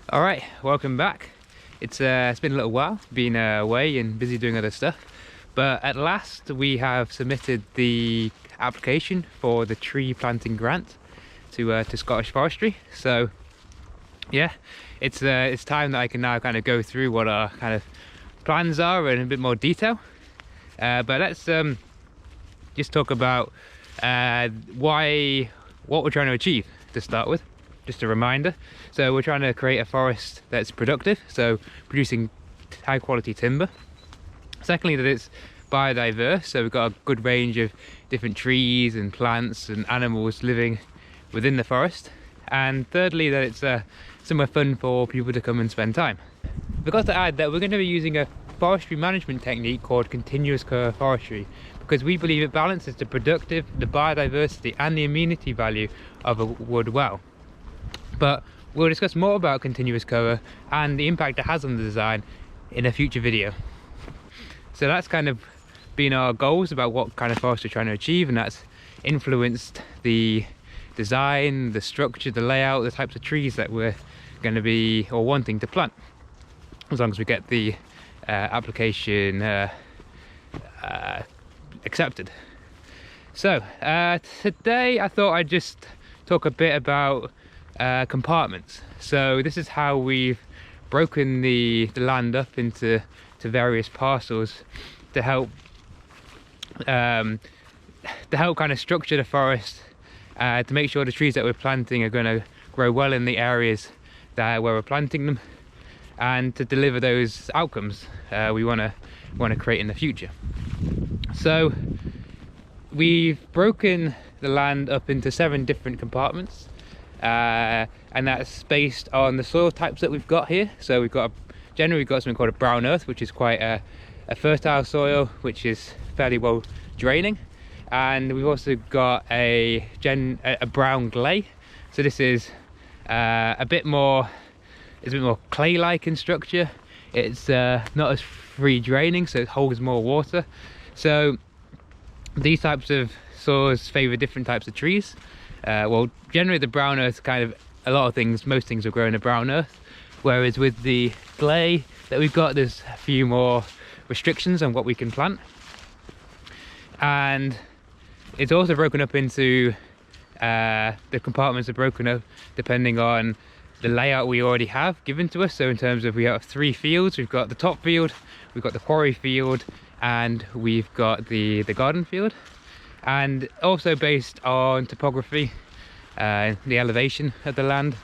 All right, welcome back. It's been a little while, been away and busy doing other stuff, but at last we have submitted the application for the tree planting grant to Scottish Forestry. So yeah, it's time that I can now kind of go through what our kind of plans are in a bit more detail. But let's just talk about what we're trying to achieve to start with. Just a reminder, so we're trying to create a forest that's productive, so producing high quality timber. Secondly, that it's biodiverse, so we've got a good range of different trees and plants and animals living within the forest. And thirdly, that it's somewhere fun for people to come and spend time. Forgot to add that we're going to be using a forestry management technique called continuous cover forestry, because we believe it balances the productive, the biodiversity and the amenity value of a wood well. But we'll discuss more about continuous cover and the impact it has on the design in a future video. So that's kind of been our goals about what kind of forest we're trying to achieve, and that's influenced the design, the structure, the layout, the types of trees that we're going to be or wanting to plant, as long as we get the application accepted. So today I thought I'd just talk a bit about compartments. So this is how we've broken the land up into various parcels to help kind of structure the forest, to make sure the trees that we're planting are going to grow well in the areas where we're planting them, and to deliver those outcomes we want to create in the future. So we've broken the land up into 7 different compartments, and that's based on the soil types that we've got here. So generally we've got something called a brown earth, which is quite a fertile soil, which is fairly well draining, and we've also got a brown clay. So this is a bit more clay-like in structure. It's not as free draining, so it holds more water. So these types of soils favor different types of trees. Well, generally the brown earth most things will grow in the brown earth, whereas with the clay that we've got, there's a few more restrictions on what we can plant. And it's also broken up into the compartments are broken up depending on the layout we already have given to us. So in terms of, we have 3 fields. We've got the top field, we've got the quarry field, and we've got the garden field. And also based on topography, the elevation of the land,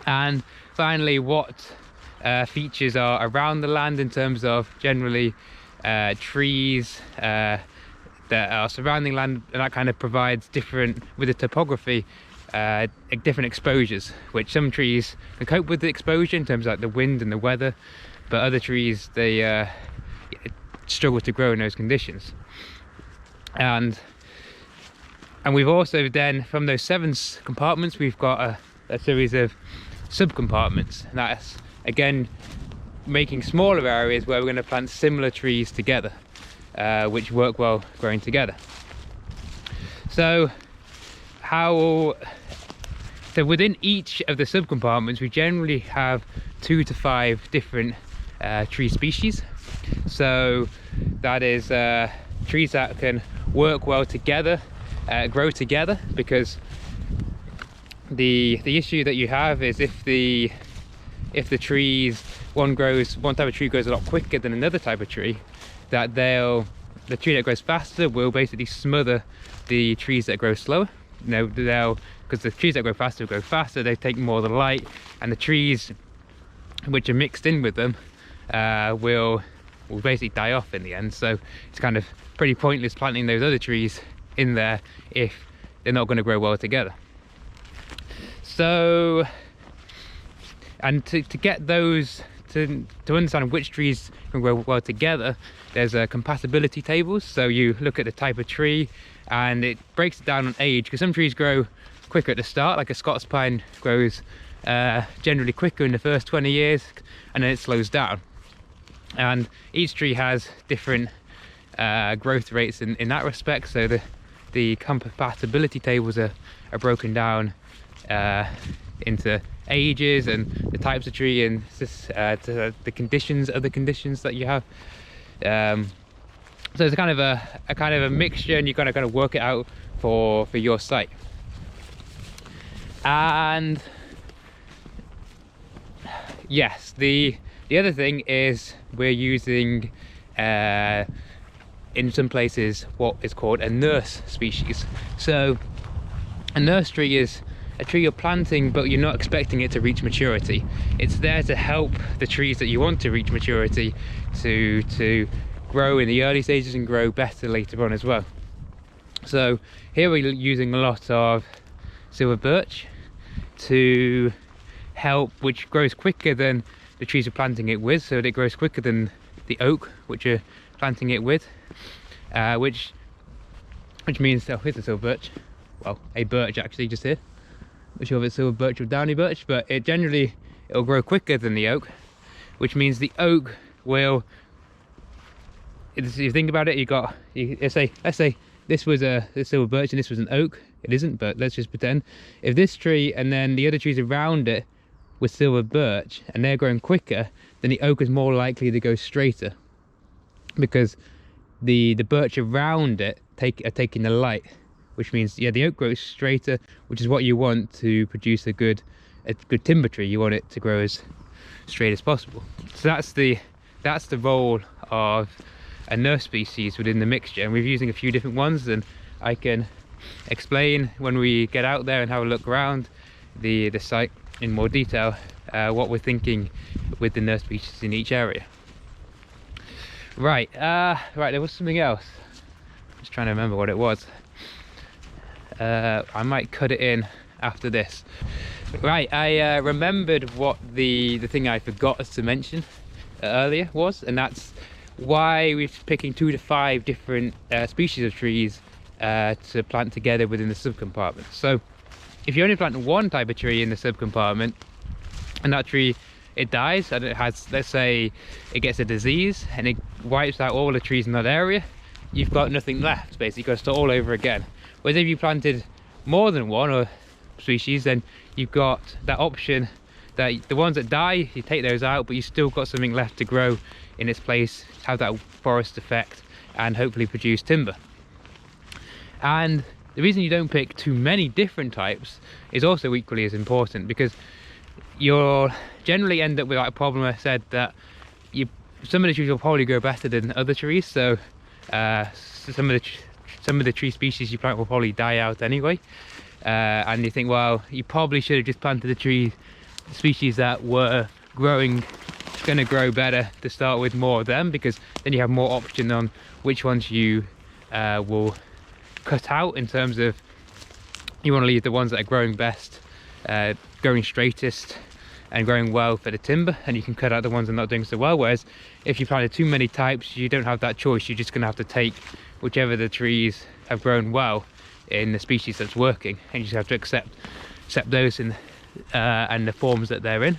and finally what features are around the land in terms of generally trees that are surrounding land, and that kind of provides different, with the topography, different exposures, which some trees can cope with the exposure in terms of like the wind and the weather, but other trees, they struggle to grow in those conditions. And we've also then, from those 7 compartments, we've got a series of sub-compartments. And that's again making smaller areas where we're going to plant similar trees together, which work well growing together. So within each of the sub-compartments, we generally have 2 to 5 different tree species. So that is trees that can work well together, grow together, because the issue that you have is if the trees, one type of tree grows a lot quicker than another type of tree, that the tree that grows faster will basically smother the trees that grow slower. Because the trees that grow faster, they take more of the light, and the trees which are mixed in with them will basically die off in the end. So it's kind of pretty pointless planting those other trees in there if they're not going to grow well together. So, and to get those to understand which trees can grow well together, there's compatibility tables. So you look at the type of tree, and it breaks it down on age, because some trees grow quicker at the start, like a Scots pine grows generally quicker in the first 20 years, and then it slows down. And each tree has different growth rates in that respect. So the compatibility tables are broken down into ages, and the types of tree and to the conditions, other conditions that you have. So it's kind of a mixture, and you kind of work it out for your site. And yes, the other thing is we're using in some places what is called a nurse species. So a nurse tree is a tree you're planting, but you're not expecting it to reach maturity. It's there to help the trees that you want to reach maturity to grow in the early stages and grow better later on as well. So here we're using a lot of silver birch to help, which grows quicker than the trees we're planting it with, so that it grows quicker than the oak which you're planting it with, which means, oh, here's the silver birch. Well, a birch actually just here. Not sure if it's silver birch or downy birch, but it'll grow quicker than the oak, which means the oak will, if you think about it, let's say this was a silver birch and this was an oak. It isn't, but let's just pretend. If this tree and then the other trees around it were silver birch and they're growing quicker, then the oak is more likely to go straighter, because the birch around it are taking the light, which means, yeah, the oak grows straighter, which is what you want to produce a good timber tree. You want it to grow as straight as possible. So that's the role of a nurse species within the mixture, and we're using a few different ones, and I can explain when we get out there and have a look around the site in more detail what we're thinking with the nurse species in each area. Right, there was something else. Just trying to remember what it was. I might cut it in after this. Right, I remembered what the thing I forgot to mention earlier was, and that's why we're picking 2 to 5 different species of trees to plant together within the subcompartment. So if you only plant one type of tree in the subcompartment and that tree, it dies and it has, let's say it gets a disease and it wipes out all the trees in that area, you've got nothing left, basically. You've got to start all over again. Whereas if you planted more than one or species, then you've got that option that the ones that die, you take those out, but you still got something left to grow in its place, have that forest effect, and hopefully produce timber. And the reason you don't pick too many different types is also equally as important, because you'll generally end up with like a problem. I said that some of the trees will probably grow better than other trees, so some of the tree species you plant will probably die out anyway, and you think, well, you probably should have just planted the tree species that were going to grow better to start with, more of them, because then you have more option on which ones you will cut out, in terms of you want to leave the ones that are growing best, growing straightest and growing well for the timber, and you can cut out the ones that are not doing so well. Whereas if you planted too many types, you don't have that choice. You're just going to have to take whichever the trees have grown well in the species that's working, and you just have to accept those in and the forms that they're in.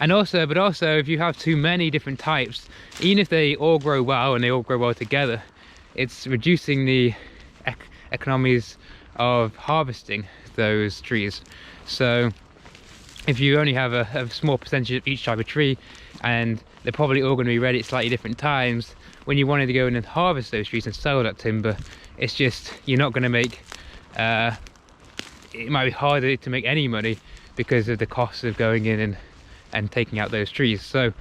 And also, if you have too many different types, even if they all grow well and they all grow well together, it's reducing the economies of harvesting those trees. So if you only have a small percentage of each type of tree, and they're probably all going to be ready at slightly different times, when you wanted to go in and harvest those trees and sell that timber, it's just, you're not going to make, it might be harder to make any money because of the cost of going in and taking out those trees. So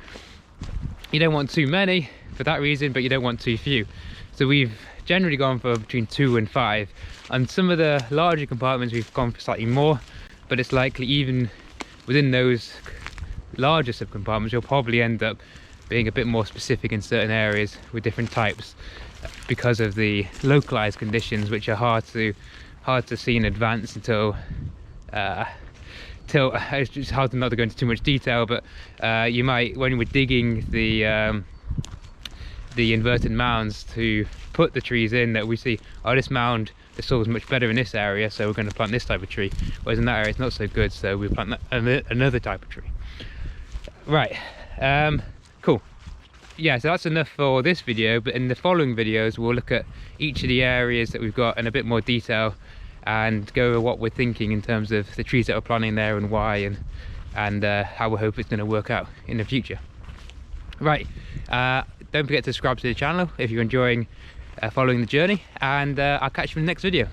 you don't want too many for that reason, but you don't want too few. So we've generally gone for between 2 and 5. On some of the larger compartments we've gone for slightly more, but it's likely even within those larger subcompartments you'll probably end up being a bit more specific in certain areas with different types, because of the localized conditions, which are hard to see in advance until it's just hard not to go into too much detail. But you might, when we're digging the inverted mounds to put the trees in, that we see, oh, this mound, the soil is much better in this area, so we're going to plant this type of tree, whereas in that area it's not so good, so we plant another type of tree. Right, cool. Yeah, so that's enough for this video, but in the following videos we'll look at each of the areas that we've got in a bit more detail and go over what we're thinking in terms of the trees that we're planting there and why, and and how we hope it's going to work out in the future. Right, don't forget to subscribe to the channel if you're enjoying following the journey, and I'll catch you in the next video.